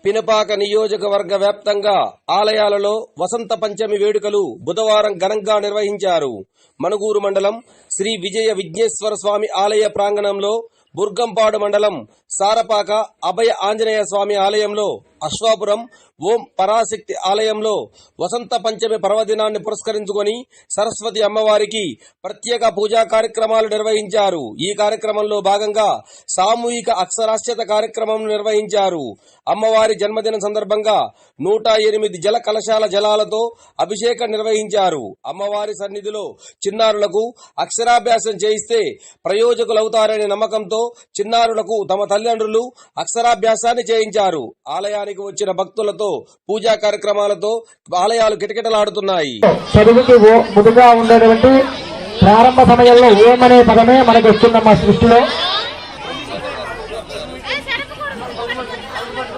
పినపాక నియోజకవర్గ వ్యాప్తంగా ఆలయాలలో వసంత పంచమి వేడుకలు బుధవారం ఘనంగా నిర్వహించారు. మణుగూరు మండలం శ్రీ విజయ విఘ్నేశ్వర స్వామి ఆలయ ప్రాంగణంలో, బుర్గంపాడు మండలం సారపాక అభయ ఆంజనేయ స్వామి ఆలయంలో, అశ్వాపురం ఓం పరాశక్తి ఆలయంలో వసంత పంచమి పర్వదినాన్ని పురస్కరించుకొని సరస్వతి అమ్మవారికి ప్రత్యేక పూజా కార్యక్రమాలు నిర్వహించారు. ఈ కార్యక్రమంలో భాగంగా సామూహిక అక్షరాస్యత కార్యక్రమం నిర్వహించారు. అమ్మవారి జన్మదిన సందర్భంగా 108 జల కలశాల జలాలతో అభిషేకం నిర్వహించారు. అమ్మవారి సన్నిధిలో చిన్నారులకు అక్షరాభ్యాసం చేయిస్తే ప్రయోజకులవుతారనే నమ్మకంతో చిన్నారులకు తమ తల్లిదండ్రులు అక్షరాభ్యాసాన్ని చేయించారు. ఆలయానికి వచ్చిన భక్తులతో పూజా కార్యక్రమాలతో ఆలయాలు కిటకిటలాడుతున్నాయి. చదువుకి ముందుగా ఉండేటువంటి ప్రారంభ సమయంలో ఓం అనే పదమే మనకు వస్తుందమ్మా సృష్టిలో.